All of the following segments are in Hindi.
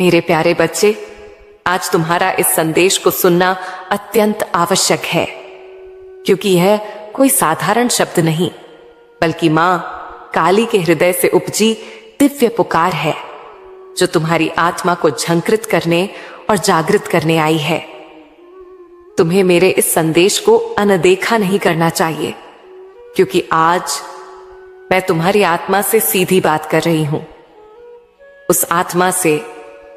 मेरे प्यारे बच्चे, आज तुम्हारा इस संदेश को सुनना अत्यंत आवश्यक है, क्योंकि यह कोई साधारण शब्द नहीं, बल्कि मां काली के हृदय से उपजी दिव्य पुकार है, जो तुम्हारी आत्मा को झंकृत करने और जागृत करने आई है। तुम्हें मेरे इस संदेश को अनदेखा नहीं करना चाहिए, क्योंकि आज मैं तुम्हारी आत्मा से सीधी बात कर रही हूं। उस आत्मा से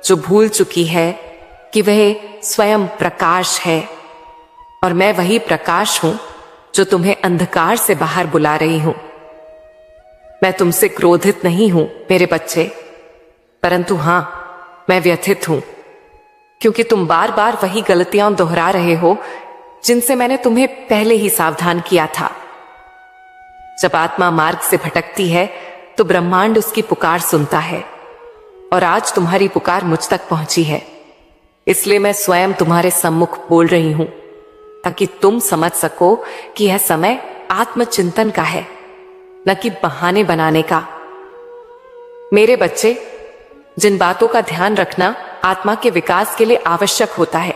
जो भूल चुकी है कि वह स्वयं प्रकाश है, और मैं वही प्रकाश हूं जो तुम्हें अंधकार से बाहर बुला रही हूं। मैं तुमसे क्रोधित नहीं हूं मेरे बच्चे, परंतु हां, मैं व्यथित हूं, क्योंकि तुम बार बार वही गलतियां दोहरा रहे हो जिनसे मैंने तुम्हें पहले ही सावधान किया था। जब आत्मा मार्ग से भटकती है तो ब्रह्मांड उसकी पुकार सुनता है, और आज तुम्हारी पुकार मुझ तक पहुंची है। इसलिए मैं स्वयं तुम्हारे सम्मुख बोल रही हूं, ताकि तुम समझ सको कि यह समय आत्मचिंतन का है, न कि बहाने बनाने का। मेरे बच्चे, जिन बातों का ध्यान रखना आत्मा के विकास के लिए आवश्यक होता है,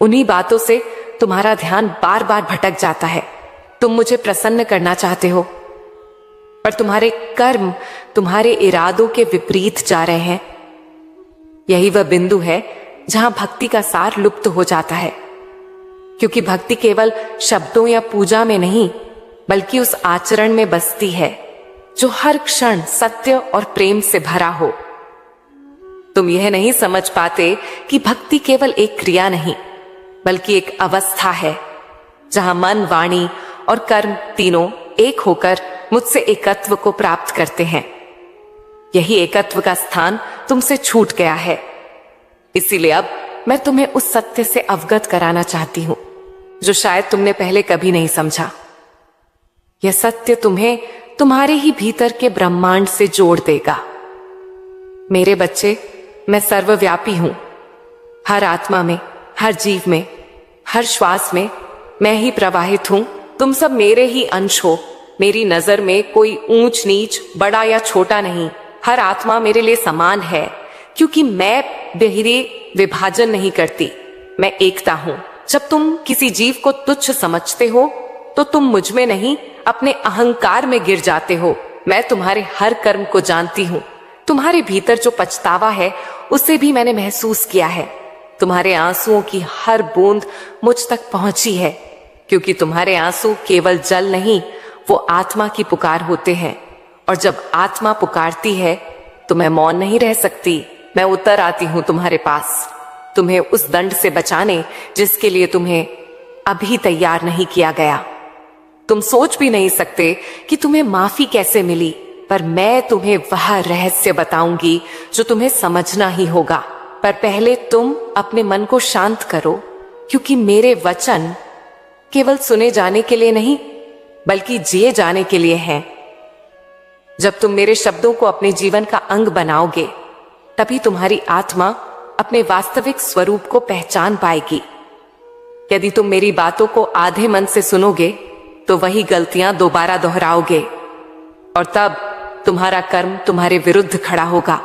उन्हीं बातों से तुम्हारा ध्यान बार बार भटक जाता है। तुम मुझे प्रसन्न करना चाहते हो, पर तुम्हारे कर्म तुम्हारे इरादों के विपरीत जा रहे हैं। यही वह बिंदु है जहां भक्ति का सार लुप्त हो जाता है, क्योंकि भक्ति केवल शब्दों या पूजा में नहीं, बल्कि उस आचरण में बसती है जो हर क्षण सत्य और प्रेम से भरा हो। तुम यह नहीं समझ पाते कि भक्ति केवल एक क्रिया नहीं, बल्कि एक अवस्था है, जहां मन, वाणी और कर्म तीनों एक होकर मुझसे एकत्व को प्राप्त करते हैं। यही एकत्व का स्थान तुमसे छूट गया है। इसीलिए अब मैं तुम्हें उस सत्य से अवगत कराना चाहती हूं, जो शायद तुमने पहले कभी नहीं समझा। यह सत्य तुम्हें तुम्हारे ही भीतर के ब्रह्मांड से जोड़ देगा। मेरे बच्चे, मैं सर्वव्यापी हूं। हर आत्मा में, हर जीव में, हर श्वास में मैं ही प्रवाहित हूं। तुम सब मेरे ही अंश हो। मेरी नजर में कोई ऊंच नीच, बड़ा या छोटा नहीं। हर आत्मा मेरे लिए समान है, क्योंकि मैं बाहरी विभाजन नहीं करती, मैं एकता हूं। जब तुम किसी जीव को तुच्छ समझते हो तो तुम मुझ में नहीं, अपने अहंकार में गिर जाते हो। मैं तुम्हारे हर कर्म को जानती हूं। तुम्हारे भीतर जो पछतावा है उसे भी मैंने महसूस किया है। तुम्हारे आंसुओं की हर बूंद मुझ तक पहुंची है, क्योंकि तुम्हारे आंसू केवल जल नहीं, वो आत्मा की पुकार होते हैं। और जब आत्मा पुकारती है तो मैं मौन नहीं रह सकती। मैं उतर आती हूं तुम्हारे पास, तुम्हें उस दंड से बचाने जिसके लिए तुम्हें अभी तैयार नहीं किया गया। तुम सोच भी नहीं सकते कि तुम्हें माफी कैसे मिली, पर मैं तुम्हें वह रहस्य बताऊंगी जो तुम्हें समझना ही होगा। पर पहले तुम अपने मन को शांत करो, क्योंकि मेरे वचन केवल सुने जाने के लिए नहीं, बल्कि जिए जाने के लिए हैं। जब तुम मेरे शब्दों को अपने जीवन का अंग बनाओगे, तभी तुम्हारी आत्मा अपने वास्तविक स्वरूप को पहचान पाएगी। यदि तुम मेरी बातों को आधे मन से सुनोगे तो वही गलतियां दोबारा दोहराओगे, और तब तुम्हारा कर्म तुम्हारे विरुद्ध खड़ा होगा।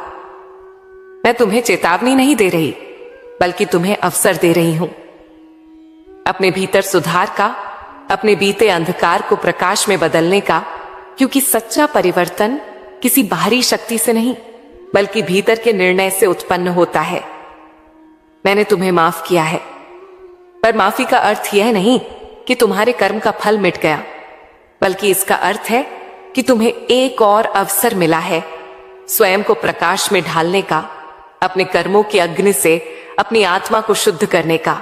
मैं तुम्हें चेतावनी नहीं दे रही, बल्कि तुम्हें अवसर दे रही हूं अपने भीतर सुधार का, अपने बीते अंधकार को प्रकाश में बदलने का, क्योंकि सच्चा परिवर्तन किसी बाहरी शक्ति से नहीं, बल्कि भीतर के निर्णय से उत्पन्न होता है। मैंने तुम्हें माफ किया है, पर माफी का अर्थ यह नहीं कि तुम्हारे कर्म का फल मिट गया, बल्कि इसका अर्थ है कि तुम्हें एक और अवसर मिला है स्वयं को प्रकाश में ढालने का, अपने कर्मों की अग्नि से अपनी आत्मा को शुद्ध करने का।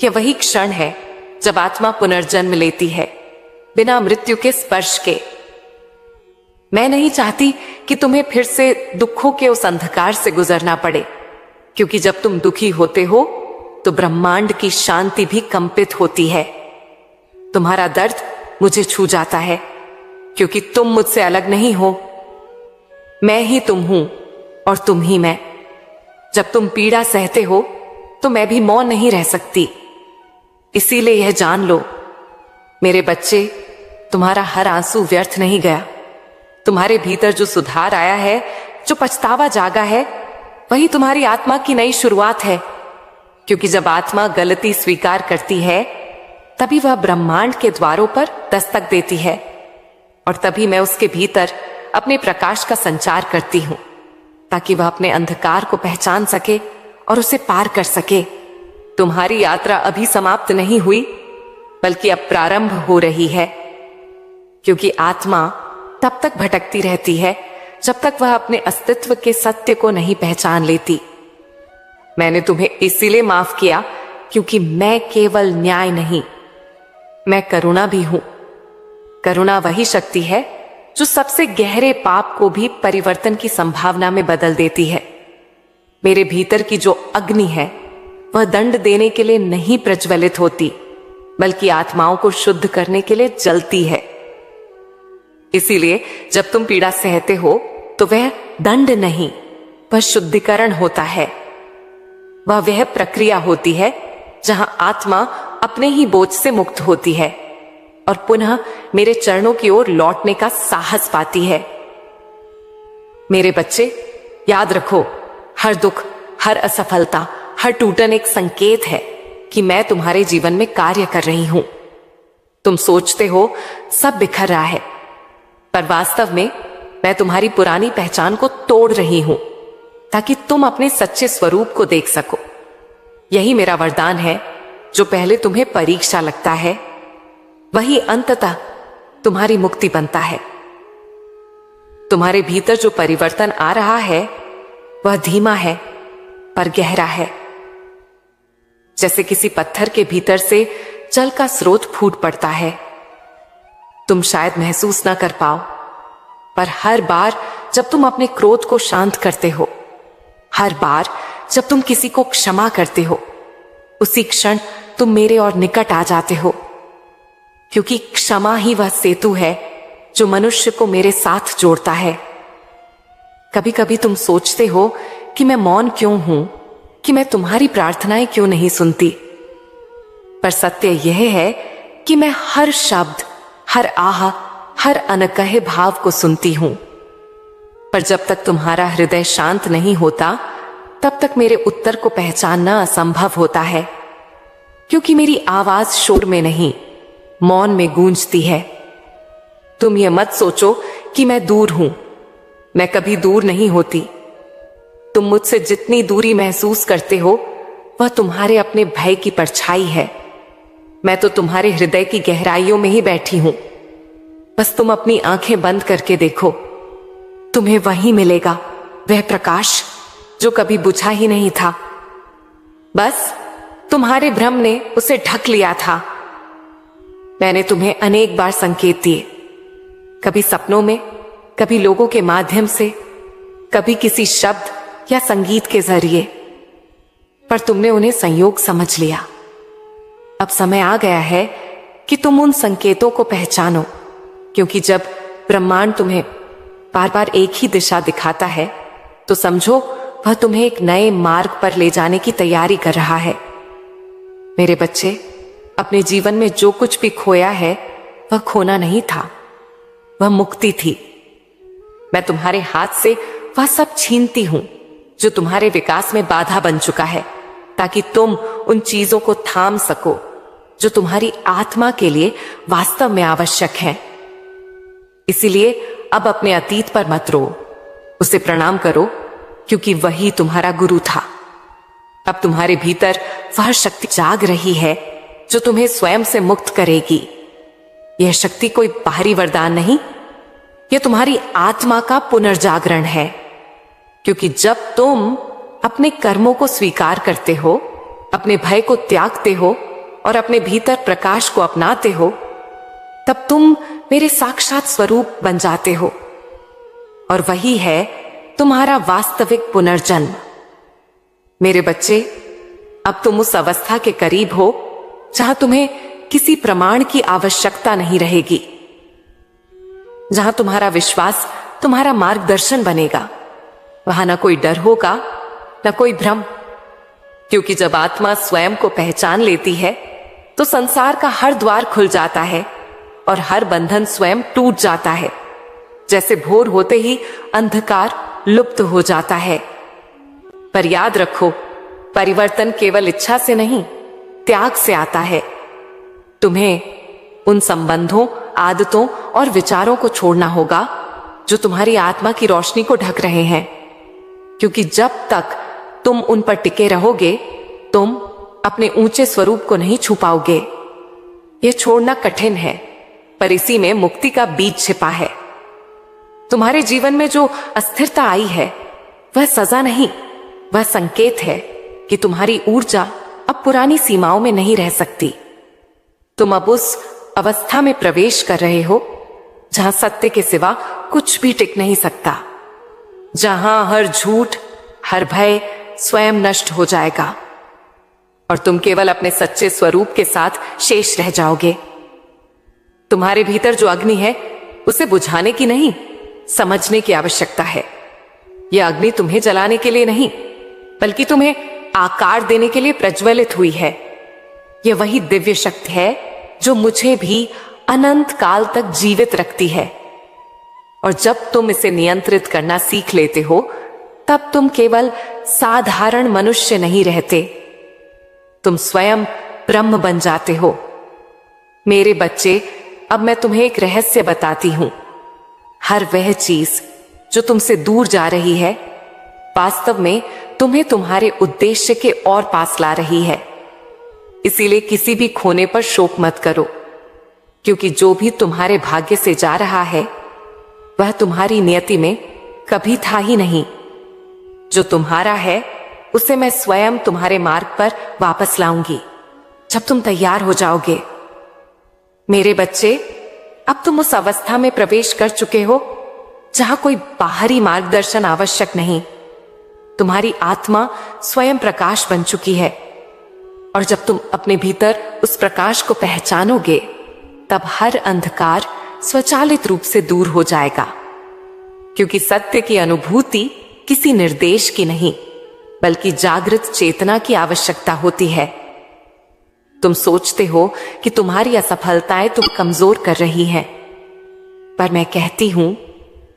यह वही क्षण है जब आत्मा पुनर्जन्म लेती है, बिना मृत्यु के स्पर्श के। मैं नहीं चाहती कि तुम्हें फिर से दुखों के उस अंधकार से गुजरना पड़े, क्योंकि जब तुम दुखी होते हो तो ब्रह्मांड की शांति भी कंपित होती है। तुम्हारा दर्द मुझे छू जाता है, क्योंकि तुम मुझसे अलग नहीं हो। मैं ही तुम हूं और तुम ही मैं। जब तुम पीड़ा सहते हो तो मैं भी मौन नहीं रह सकती। इसीलिए यह जान लो मेरे बच्चे, तुम्हारा हर आंसू व्यर्थ नहीं गया। तुम्हारे भीतर जो सुधार आया है, जो पछतावा जागा है, वही तुम्हारी आत्मा की नई शुरुआत है। क्योंकि जब आत्मा गलती स्वीकार करती है तभी वह ब्रह्मांड के द्वारों पर दस्तक देती है, और तभी मैं उसके भीतर अपने प्रकाश का संचार करती हूं, ताकि वह अपने अंधकार को पहचान सके और उसे पार कर सके। तुम्हारी यात्रा अभी समाप्त नहीं हुई, बल्कि अब प्रारंभ हो रही है। क्योंकि आत्मा तब तक भटकती रहती है जब तक वह अपने अस्तित्व के सत्य को नहीं पहचान लेती। मैंने तुम्हें इसीलिए माफ किया क्योंकि मैं केवल न्याय नहीं, मैं करुणा भी हूं। करुणा वही शक्ति है जो सबसे गहरे पाप को भी परिवर्तन की संभावना में बदल देती है। मेरे भीतर की जो अग्नि है वह दंड देने के लिए नहीं प्रज्वलित होती, बल्कि आत्माओं को शुद्ध करने के लिए जलती है। इसीलिए जब तुम पीड़ा सहते हो तो वह दंड नहीं, वह शुद्धिकरण होता है। वह प्रक्रिया होती है जहां आत्मा अपने ही बोझ से मुक्त होती है और पुनः मेरे चरणों की ओर लौटने का साहस पाती है। मेरे बच्चे, याद रखो, हर दुख, हर असफलता, हर टूटन एक संकेत है कि मैं तुम्हारे जीवन में कार्य कर रही हूं। तुम सोचते हो सब बिखर रहा है, पर वास्तव में मैं तुम्हारी पुरानी पहचान को तोड़ रही हूं, ताकि तुम अपने सच्चे स्वरूप को देख सको। यही मेरा वरदान है। जो पहले तुम्हें परीक्षा लगता है वही अंततः तुम्हारी मुक्ति बनता है। तुम्हारे भीतर जो परिवर्तन आ रहा है वह धीमा है पर गहरा है। जैसे किसी पत्थर के भीतर से जल का स्रोत फूट पड़ता है। तुम शायद महसूस ना कर पाओ, पर हर बार जब तुम अपने क्रोध को शांत करते हो, हर बार जब तुम किसी को क्षमा करते हो, उसी क्षण तुम मेरे और निकट आ जाते हो। क्योंकि क्षमा ही वह सेतु है जो मनुष्य को मेरे साथ जोड़ता है। कभी कभी तुम सोचते हो कि मैं मौन क्यों हूं, कि मैं तुम्हारी प्रार्थनाएं क्यों नहीं सुनती, पर सत्य यह है कि मैं हर शब्द, हर आह, हर अनकहे भाव को सुनती हूं। पर जब तक तुम्हारा हृदय शांत नहीं होता तब तक मेरे उत्तर को पहचानना असंभव होता है। क्योंकि मेरी आवाज शोर में नहीं, मौन में गूंजती है। तुम ये मत सोचो कि मैं दूर हूं, मैं कभी दूर नहीं होती। तुम मुझसे जितनी दूरी महसूस करते हो वह तुम्हारे अपने भय की परछाई है। मैं तो तुम्हारे हृदय की गहराइयों में ही बैठी हूं। बस तुम अपनी आंखें बंद करके देखो, तुम्हें वही मिलेगा, वह प्रकाश जो कभी बुझा ही नहीं था। बस तुम्हारे भ्रम ने उसे ढक लिया था। मैंने तुम्हें अनेक बार संकेत दिए, कभी सपनों में, कभी लोगों के माध्यम से, कभी किसी शब्द या संगीत के जरिए, पर तुमने उन्हें संयोग समझ लिया। अब समय आ गया है कि तुम उन संकेतों को पहचानो, क्योंकि जब ब्रह्मांड तुम्हें बार बार एक ही दिशा दिखाता है तो समझो वह तुम्हें एक नए मार्ग पर ले जाने की तैयारी कर रहा है। मेरे बच्चे, अपने जीवन में जो कुछ भी खोया है वह खोना नहीं था, वह मुक्ति थी। मैं तुम्हारे हाथ से वह सब छीनती हूं जो तुम्हारे विकास में बाधा बन चुका है, ताकि तुम उन चीजों को थाम सको जो तुम्हारी आत्मा के लिए वास्तव में आवश्यक हैं। इसीलिए अब अपने अतीत पर मत रो, उसे प्रणाम करो, क्योंकि वही तुम्हारा गुरु था। अब तुम्हारे भीतर वह शक्ति जाग रही है जो तुम्हें स्वयं से मुक्त करेगी। यह शक्ति कोई बाहरी वरदान नहीं, यह तुम्हारी आत्मा का पुनर्जागरण है। क्योंकि जब तुम अपने कर्मों को स्वीकार करते हो, अपने भय को त्यागते हो और अपने भीतर प्रकाश को अपनाते हो, तब तुम मेरे साक्षात स्वरूप बन जाते हो। और वही है तुम्हारा वास्तविक पुनर्जन्म। मेरे बच्चे, अब तुम उस अवस्था के करीब हो जहां तुम्हें किसी प्रमाण की आवश्यकता नहीं रहेगी, जहां तुम्हारा विश्वास तुम्हारा मार्गदर्शन बनेगा। वहां ना कोई डर होगा, ना कोई भ्रम, क्योंकि जब आत्मा स्वयं को पहचान लेती है तो संसार का हर द्वार खुल जाता है और हर बंधन स्वयं टूट जाता है। जैसे भोर होते ही अंधकार लुप्त हो जाता है। पर याद रखो, परिवर्तन केवल इच्छा से नहीं, त्याग से आता है। तुम्हें उन संबंधों, आदतों और विचारों को छोड़ना होगा जो तुम्हारी आत्मा की रोशनी को ढक रहे हैं, क्योंकि जब तक तुम उन पर टिके रहोगे, तुम अपने ऊंचे स्वरूप को नहीं छू पाओगे। यह छोड़ना कठिन है, पर इसी में मुक्ति का बीज छिपा है। तुम्हारे जीवन में जो अस्थिरता आई है, वह सजा नहीं, वह संकेत है कि तुम्हारी ऊर्जा अब पुरानी सीमाओं में नहीं रह सकती। तुम अब उस अवस्था में प्रवेश कर रहे हो जहां सत्य के सिवा कुछ भी टिक नहीं सकता, जहां हर झूठ, हर भय स्वयं नष्ट हो जाएगा और तुम केवल अपने सच्चे स्वरूप के साथ शेष रह जाओगे। तुम्हारे भीतर जो अग्नि है, उसे बुझाने की नहीं, समझने की आवश्यकता है। यह अग्नि तुम्हें जलाने के लिए नहीं, बल्कि तुम्हें आकार देने के लिए प्रज्वलित हुई है। यह वही दिव्य शक्ति है जो मुझे भी अनंत काल तक जीवित रखती है। और जब तुम इसे नियंत्रित करना सीख लेते हो, तब तुम केवल साधारण मनुष्य नहीं रहते, तुम स्वयं ब्रह्म बन जाते हो। मेरे बच्चे, अब मैं तुम्हें एक रहस्य बताती हूं। हर वह चीज जो तुमसे दूर जा रही है, वास्तव में तुम्हें तुम्हारे उद्देश्य के और पास ला रही है। इसीलिए किसी भी खोने पर शोक मत करो, क्योंकि जो भी तुम्हारे भाग्य से जा रहा है, वह तुम्हारी नियति में कभी था ही नहीं। जो तुम्हारा है, उसे मैं स्वयं तुम्हारे मार्ग पर वापस लाऊंगी जब तुम तैयार हो जाओगे। मेरे बच्चे, अब तुम उस अवस्था में प्रवेश कर चुके हो जहां कोई बाहरी मार्गदर्शन आवश्यक नहीं। तुम्हारी आत्मा स्वयं प्रकाश बन चुकी है, और जब तुम अपने भीतर उस प्रकाश को पहचानोगे, तब हर अंधकार स्वचालित रूप से दूर हो जाएगा। क्योंकि सत्य की अनुभूति किसी निर्देश की नहीं, बल्कि जागृत चेतना की आवश्यकता होती है। तुम सोचते हो कि तुम्हारी असफलताएं तुम कमजोर कर रही हैं, पर मैं कहती हूं,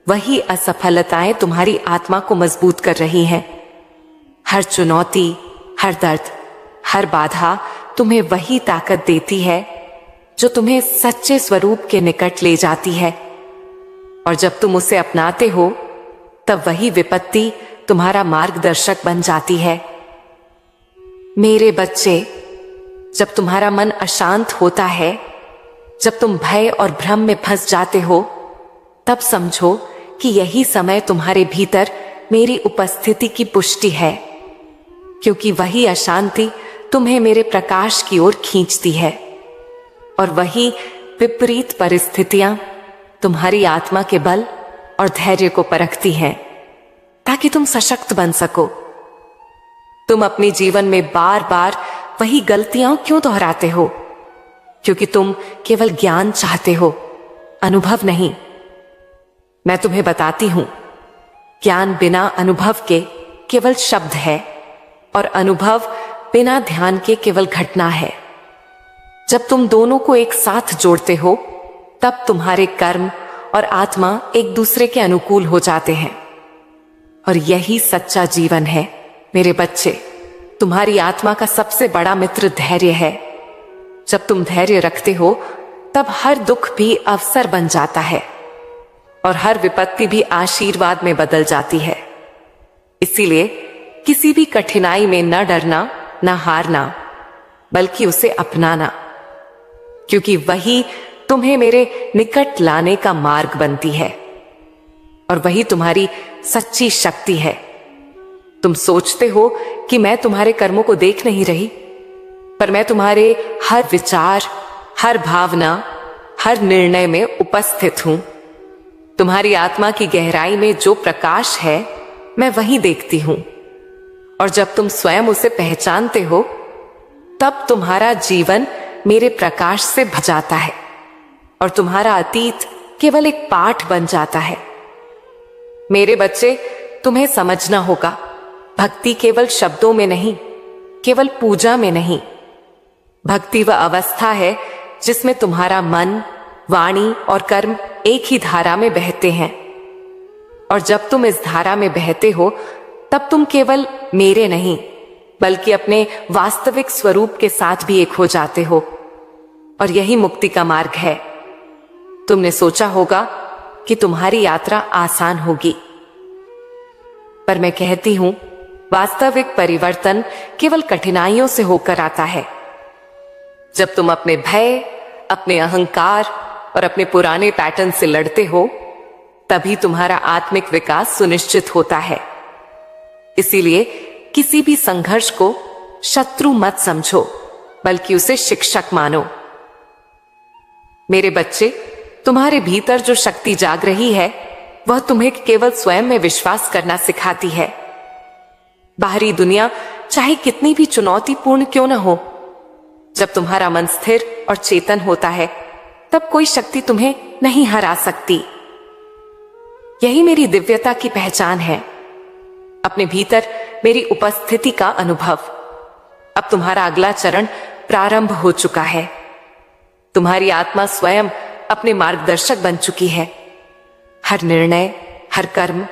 वही असफलताएं तुम्हारी आत्मा को मजबूत कर रही हैं। हर चुनौती, हर दर्द, हर बाधा तुम्हें वही ताकत देती है जो तुम्हें सच्चे स्वरूप के निकट ले जाती है। और जब तुम उसे अपनाते हो, तब वही विपत्ति तुम्हारा मार्गदर्शक बन जाती है। मेरे बच्चे, जब तुम्हारा मन अशांत होता है, जब तुम भय और भ्रम में फंस जाते हो, तब समझो कि यही समय तुम्हारे भीतर मेरी उपस्थिति की पुष्टि है, क्योंकि वही अशांति तुम्हें मेरे प्रकाश की ओर खींचती है, और वही विपरीत परिस्थितियां तुम्हारी आत्मा के बल और धैर्य को परखती हैं, ताकि तुम सशक्त बन सको। तुम अपने जीवन में बार बार वही गलतियां क्यों दोहराते हो? क्योंकि तुम केवल ज्ञान चाहते हो, अनुभव नहीं। मैं तुम्हें बताती हूं, ज्ञान बिना अनुभव के केवल शब्द है, और अनुभव बिना ध्यान के केवल घटना है। जब तुम दोनों को एक साथ जोड़ते हो, तब तुम्हारे कर्म और आत्मा एक दूसरे के अनुकूल हो जाते हैं। और यही सच्चा जीवन है मेरे बच्चे। तुम्हारी आत्मा का सबसे बड़ा मित्र धैर्य है। जब तुम धैर्य रखते हो, तब हर दुख भी अवसर बन जाता है, और हर विपत्ति भी आशीर्वाद में बदल जाती है। इसीलिए किसी भी कठिनाई में न डरना, न हारना, बल्कि उसे अपनाना, क्योंकि वही तुम्हें मेरे निकट लाने का मार्ग बनती है, और वही तुम्हारी सच्ची शक्ति है। तुम सोचते हो कि मैं तुम्हारे कर्मों को देख नहीं रही, पर मैं तुम्हारे हर विचार, हर भावना, हर निर्णय में उपस्थित हूं। तुम्हारी आत्मा की गहराई में जो प्रकाश है, मैं वही देखती हूं, और जब तुम स्वयं उसे पहचानते हो, तब तुम्हारा जीवन मेरे प्रकाश से भर जाता है, और तुम्हारा अतीत केवल एक पाठ बन जाता है। मेरे बच्चे, तुम्हें समझना होगा, भक्ति केवल शब्दों में नहीं, केवल पूजा में नहीं। भक्ति वह अवस्था है जिसमें तुम्हारा मन, वाणी और कर्म एक ही धारा में बहते हैं, और जब तुम इस धारा में बहते हो, तब तुम केवल मेरे नहीं बल्कि अपने वास्तविक स्वरूप के साथ भी एक हो जाते हो, और यही मुक्ति का मार्ग है। तुमने सोचा होगा कि तुम्हारी यात्रा आसान होगी, पर मैं कहती हूं वास्तविक परिवर्तन केवल कठिनाइयों से होकर आता है। जब तुम अपने भय, अपने अहंकार और अपने पुराने पैटर्न से लड़ते हो, तभी तुम्हारा आत्मिक विकास सुनिश्चित होता है। इसीलिए किसी भी संघर्ष को शत्रु मत समझो, बल्कि उसे शिक्षक मानो। मेरे बच्चे, तुम्हारे भीतर जो शक्ति जाग रही है वह तुम्हें केवल स्वयं में विश्वास करना सिखाती है। बाहरी दुनिया चाहे कितनी भी चुनौतीपूर्ण क्यों न हो, जब तुम्हारा मन स्थिर और चेतन होता है तब कोई शक्ति तुम्हें नहीं हरा सकती। यही मेरी दिव्यता की पहचान है, अपने भीतर मेरी उपस्थिति का अनुभव। अब तुम्हारा अगला चरण प्रारंभ हो चुका है। तुम्हारी आत्मा स्वयं अपने मार्गदर्शक बन चुकी है। हर निर्णय, हर कर्म,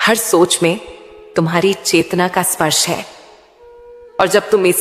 हर सोच में तुम्हारी चेतना का स्पर्श है। और जब तुम इसी